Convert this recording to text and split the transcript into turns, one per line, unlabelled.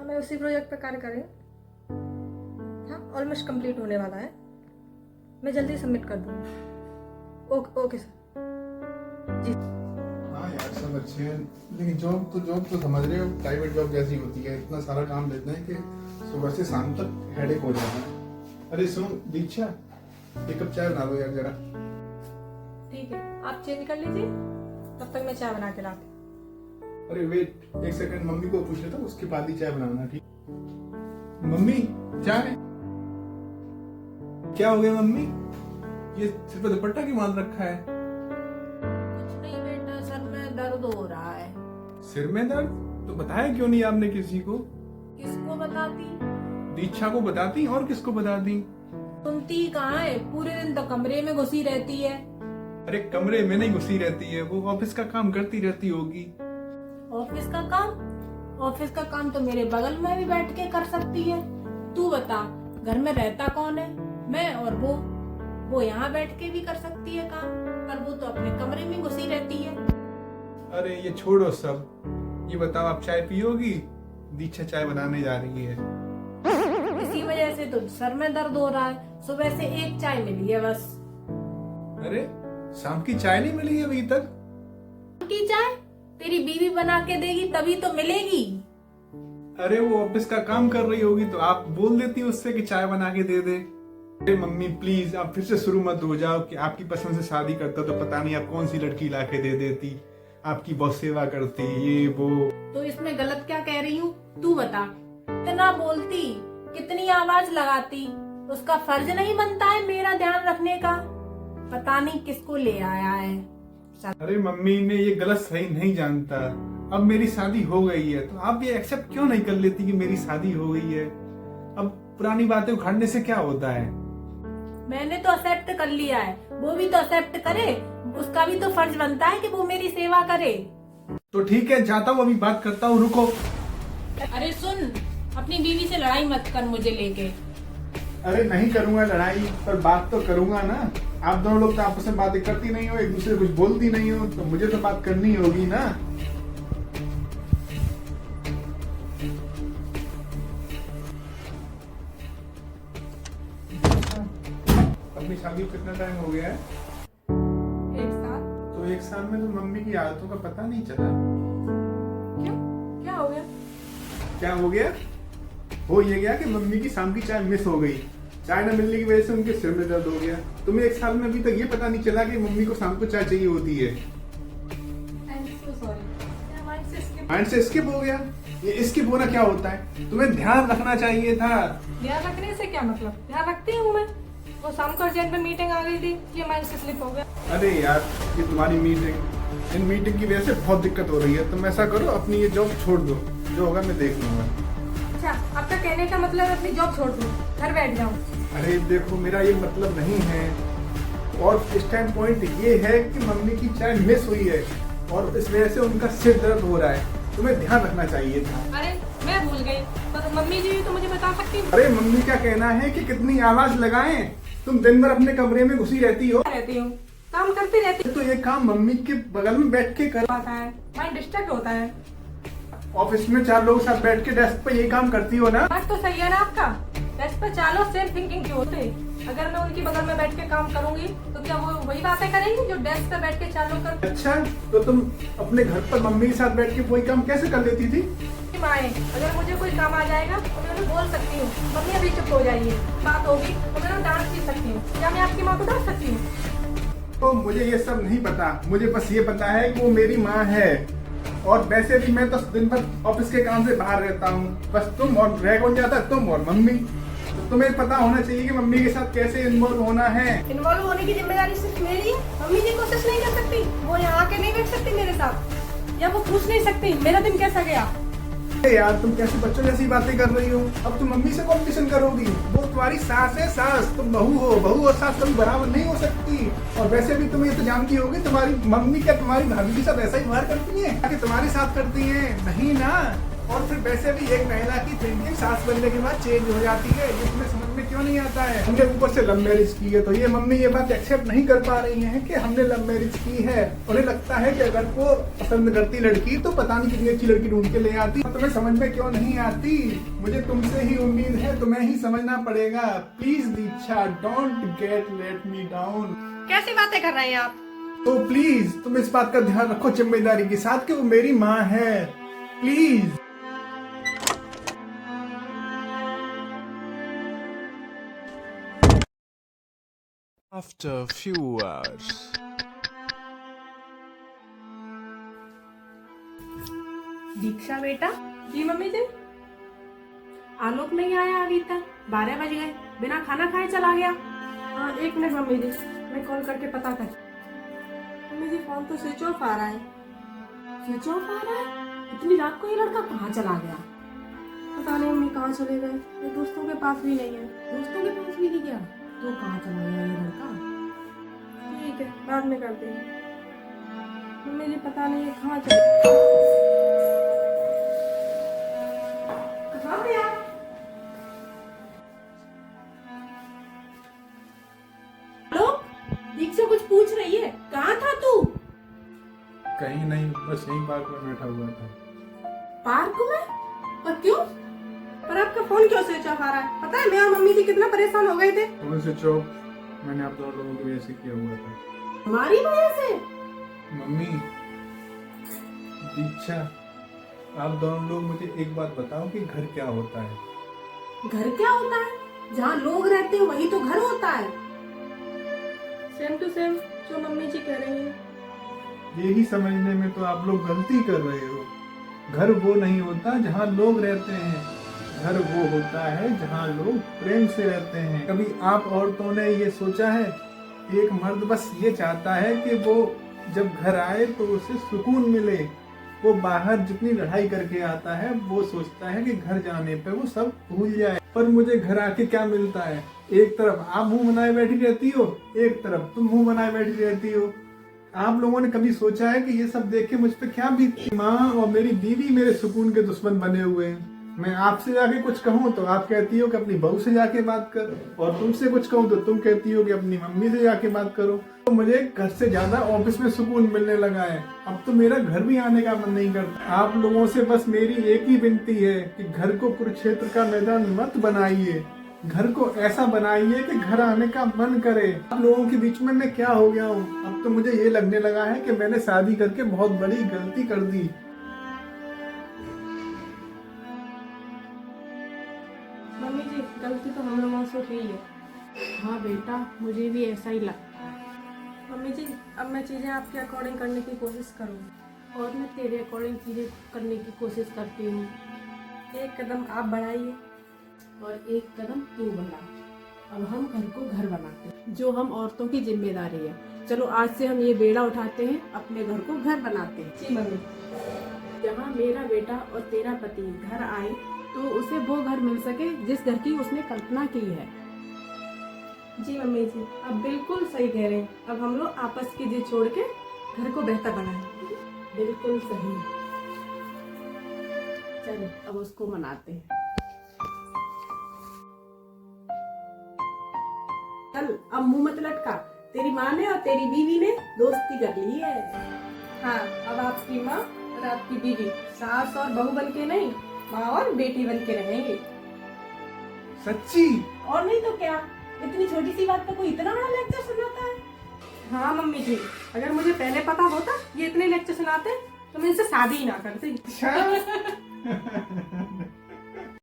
मैं उसी प्रोजेक्ट पे कार्य कर रही हूँ। हाँ, ऑलमोस्ट कंप्लीट होने वाला है। मैं जल्दी सबमिट कर दूँगी। ओके सर जी।
हाँ यार, सब अच्छे हैं, लेकिन जॉब तो समझ रहे हो, प्राइवेट जॉब जैसी होती है। इतना सारा काम देते हैं कि सुबह से शाम तक हेडेक हो जाता है। अरे सुन दीक्षा, एक कप चाय बना दो यार जरा।
ठीक है, आप चेंज कर लीजिए, तब तक मैं चाय बना के लाती।
अरे वेट एक सेकंड, मम्मी को पूछ लेता हूँ, उसके बाद ही चाय बनाना। ठीक मम्मी, चाय। क्या हो गया मम्मी, ये सिर पे दुपट्टा क्यों बांध रखा है?
कुछ नहीं बेटा, सर में दर्द हो रहा है।
सिर में दर्द? तो बताया क्यों नहीं आपने किसी को?
किसको बताती?
दीक्षा को बताती और किसको बताती?
सुनती कहाँ है, पूरे दिन तो कमरे में घुसी रहती है।
अरे कमरे में नहीं घुसी रहती है, वो ऑफिस का काम करती रहती होगी।
ऑफिस का काम? ऑफिस का काम तो मेरे बगल में भी बैठ के कर सकती है। तू बता, घर में रहता कौन है? मैं और वो यहाँ बैठ के भी कर सकती है काम, पर वो तो अपने कमरे में घुसी रहती है।
अरे ये छोड़ो सब, ये बताओ आप चाय पियोगी? दीक्षा चाय बनाने जा रही है।
इसी वजह से तो सर में दर्द हो रहा है। सुबह से एक चाय मिली है बस।
अरे शाम की चाय नहीं मिली अभी तक?
की चाय तेरी बीवी बना के देगी तभी तो मिलेगी।
अरे वो ऑफिस का काम कर रही होगी तो आप बोल देती उससे कि चाय बना के दे दे। अरे मम्मी प्लीज, आप फिर से शुरू मत हो जाओ कि आपकी पसंद से शादी करता तो पता नहीं आप कौन सी लड़की ला के दे देती, आपकी बहुत सेवा करती, ये वो।
तो इसमें गलत क्या कह रही हूँ? तू बता, कितना बोलती, कितनी आवाज लगाती, उसका फर्ज नहीं बनता है मेरा ध्यान रखने का? पता नहीं किसको ले आया है।
अरे मम्मी, मैं ये गलत सही नहीं जानता। अब मेरी शादी हो गई है तो आप ये एक्सेप्ट क्यों नहीं कर लेती कि मेरी शादी हो गई है? अब पुरानी बातें उखाड़ने से क्या होता है?
मैंने तो एक्सेप्ट कर लिया है, वो भी तो एक्सेप्ट करे। उसका भी तो फर्ज बनता है कि वो मेरी सेवा करे।
तो ठीक है, जाता हूँ, अभी बात करता हूँ, रुको।
अरे सुन, अपनी बीवी से लड़ाई मत कर मुझे लेके।
अरे नहीं करूंगा लड़ाई, पर बात तो करूंगा ना। आप दोनों लोग तो आपस में बातें करती नहीं हो, एक दूसरे को कुछ बोलती नहीं हो, तो मुझे तो बात करनी होगी ना। अपनी शादी को कितना टाइम हो गया है?
एक साथ?
तो एक साल में तो मम्मी की आदतों का पता नहीं चला।
क्यों, क्या हो गया?
क्या हो गया? हो ये गया कि मम्मी की शाम की चाय मिस हो गई। चाय न मिलने की वजह से उनके सिर में दर्द हो गया। तुम्हें एक साल में अभी तक ये पता नहीं चला कि मम्मी को शाम को चाय चाहिए होती है। माइंड से स्किप हो गया। ये स्किप होना क्या होता है? तुम्हें ध्यान रखना चाहिए था।
ध्यान रखने से क्या मतलब? ध्यान रखती हूँ मैं। वो शाम को अर्जेंट में मीटिंग आ गई थी, ये माइंड से स्लिप हो गया।
अरे यार, ये तुम्हारी मीटिंग, इन मीटिंग की वजह से बहुत दिक्कत हो रही है। तुम ऐसा करो, अपनी ये जॉब छोड़ दो, जो होगा मैं देख लूंगा।
अच्छा, आपका कहने का मतलब अपनी जॉब छोड़ दूँ, घर बैठ जाऊँ?
अरे देखो, मेरा ये मतलब नहीं है, और स्टैंड पॉइंट ये है कि मम्मी की चाय मिस हुई है और इस वजह से उनका सिर दर्द हो रहा है। तुम्हें ध्यान रखना चाहिए था।
अरे मैं भूल गई, पर मम्मी जी तो मुझे बता सकती है।
अरे मम्मी का कहना है कि कितनी आवाज लगाएं, तुम दिन भर अपने कमरे में घुसी रहती हो।
रहती हूँ, काम करती रहती
तो ये काम मम्मी के बगल में बैठ के कर
होता है, माइंड डिस्टर्ब होता है।
ऑफिस में 4 लोग साथ बैठ के डेस्क पे ये काम करती हो ना।
बात तो सही है ना आपका, डेस्क पे चालो सेल्फ थिंकिंग की होते। अगर मैं उनकी बगल में बैठ के काम करूंगी तो क्या वो वही बातें करेंगी जो डेस्क पे बैठ के चालू कर?
अच्छा, तो तुम अपने घर पर मम्मी के साथ बैठ के वही काम कैसे कर लेती थी?
माए, अगर मुझे कोई काम आ जाएगा तो मैं उन्हें बोल सकती हूँ, मम्मी अभी चुप हो जाइए, बात होगी तो मैं उन्हें डांट भी सकती हूँ। क्या मैं आपकी माँ को डांट सकती हूँ?
तो मुझे ये सब नहीं पता, मुझे बस ये पता है कि वो मेरी माँ है। और वैसे भी मैं तो दिन भर ऑफिस के काम से बाहर रहता हूँ। बस तुम और रह कौन जाता, तुम और मम्मी। तो तुम्हें पता होना चाहिए कि मम्मी के साथ कैसे इन्वॉल्व होना है।
इन्वॉल्व होने की जिम्मेदारी सिर्फ मेरी है। मम्मी जी कोशिश नहीं कर सकती, वो यहाँ आके नहीं बैठ सकती मेरे साथ, या वो पूछ नहीं सकती मेरा दिन कैसा गया।
अरे यार, तुम कैसे बच्चों जैसी बातें कर रही हो? अब तुम मम्मी से कंपटीशन करोगी? वो तुम्हारी सास है, सास। तुम बहू और सास कभी बराबर नहीं हो सकती। और वैसे भी तुम ये तो जानती होगी, तुम्हारी मम्मी क्या तुम्हारी भाभी के साथ ऐसा ही व्यवहार करती है कि तुम्हारे साथ करती है? नहीं ना। और फिर वैसे भी एक महिला की थिंकिंग सास बनने के बाद चेंज हो जाती है, ये तुम्हें समझ में क्यों नहीं आता है? हमने ऊपर से लव मैरिज की है तो ये मम्मी ये बात एक्सेप्ट नहीं कर पा रही है कि हमने लव मैरिज की है। उन्हें लगता है कि अगर वो पसंद करती लड़की तो पता नहीं कितनी अच्छी लड़की ढूंढ के ले आती। तुम्हें समझ में क्यों नहीं आती? मुझे तुमसे ही उम्मीद है, तुम्हें ही समझना पड़ेगा। Please Diksha, don't let me down.
कैसी बातें कर रहे हैं आप?
तो प्लीज तुम इस बात का ध्यान रखो जिम्मेदारी के साथ कि वो मेरी माँ है। Please.
After a few hours.
दीक्षा बेटा,
जी मम्मी जी।
आलोक नहीं आया अभी तक, 12 बज गए, बिना खाना खाए चला गया।
हाँ 1 मिनट मम्मी जी, मैं कॉल करके पता कर। मम्मी जी फोन तो स्विच ऑफ आ रहा है।
स्विच ऑफ आ रहा है? इतनी रात को ये लड़का कहाँ चला गया?
पता नहीं मम्मी कहाँ चले गए, ये दोस्तों के पास भी नहीं है।
दोस्तों के पास भी नहीं गया? तो कहाँ चला गया ये लड़का?
ठीक है बाद में करते हैं। मम्मी जी पता नहीं है कहाँ चले। कहाँ पे आप?
आलोक, दीक्षा कुछ पूछ रही है, कहाँ था तू?
कहीं नहीं, बस यहीं पार्क में बैठा हुआ था।
पार्क में? और क्यों?
पर आपका फोन क्यों स्विच ऑफ आ रहा है? पता है मैं और मम्मी जी कितना परेशान हो गए थे।
फोन स्विच ऑफ मैंने आप दोनों लोगों की वजह से किया हुआ था।
हमारी वजह से?
मम्मी, दीक्षा, आप दोनों लोग मुझे एक बात बताओ कि घर क्या होता है?
घर क्या होता है? जहाँ लोग रहते हैं वही तो घर होता है।
सेम टू सेम जो मम्मी जी कह रही हैं।
यही समझने में तो आप लोग गलती कर रहे हो। घर वो नहीं होता जहाँ लोग रहते हैं, घर वो होता है जहाँ लोग प्रेम से रहते हैं। कभी आप औरतों ने ये सोचा है? एक मर्द बस ये चाहता है कि वो जब घर आए तो उसे सुकून मिले। वो बाहर जितनी लड़ाई करके आता है वो सोचता है कि घर जाने पे वो सब भूल जाए। पर मुझे घर आके क्या मिलता है? एक तरफ आप मुंह बनाए बैठी रहती हो, एक तरफ तुम मुंह बनाए बैठी रहती हो। आप लोगों ने कभी सोचा है कि ये सब देख के मुझ पे क्या बीतती? माँ और मेरी बीवी मेरे सुकून के दुश्मन बने हुए हैं। मैं आपसे जाके कुछ कहूँ तो आप कहती हो कि अपनी बहू से जाके बात कर, और तुमसे कुछ कहूँ तो तुम कहती हो कि अपनी मम्मी से जाके बात करो। तो मुझे घर से ज्यादा ऑफिस में सुकून मिलने लगा है। अब तो मेरा घर भी आने का मन नहीं करता। आप लोगों से बस मेरी एक ही विनती है कि घर को कुरुक्षेत्र का मैदान मत बनाइए। घर को ऐसा बनाइए कि घर आने का मन करे। आप लोगों के बीच में मैं क्या हो गया हूँ? अब तो मुझे ये लगने लगा है कि मैंने शादी करके बहुत बड़ी गलती कर दी।
मम्मी जी गलती तो हम लोगों से हुई है।
हाँ बेटा, मुझे भी ऐसा ही लगता है।
मम्मी जी अब मैं चीज़ें आपके अकॉर्डिंग करने की कोशिश करूँगी।
और मैं तेरे अकॉर्डिंग चीजें करने की कोशिश करती हूँ।
एक कदम आप बढ़ाइए
और एक कदम तू बढ़ा। अब हम घर को घर बनाते हैं, जो हम औरतों की जिम्मेदारी है। चलो आज से हम ये बेड़ा उठाते हैं, अपने घर को घर बनाते हैं।
जी मम्मी।
जहाँ मेरा बेटा और तेरा पति घर आए तो उसे वो घर मिल सके जिस घर की उसने कल्पना की है।
जी मम्मी जी आप बिल्कुल सही कह रहे हैं। अब हम लोग आपस की जिद छोड़ के घर को बेहतर बनाएं।
बिल्कुल सही। चलो अब उसको मनाते हैं। चल अब मुंह मत लटका, तेरी माँ ने और तेरी बीवी ने दोस्ती कर ली है।
हाँ अब आपकी माँ और आपकी बीवी सास और बहू बन के नहीं, माँ और बेटी बन के रहेंगे।
सच्ची?
और नहीं तो क्या, इतनी छोटी सी बात पर कोई इतना बड़ा लेक्चर सुनाता है।
हाँ मम्मी जी अगर मुझे पहले पता होता ये इतने लेक्चर सुनाते तो मैं इनसे शादी ही ना करती।
अच्छा।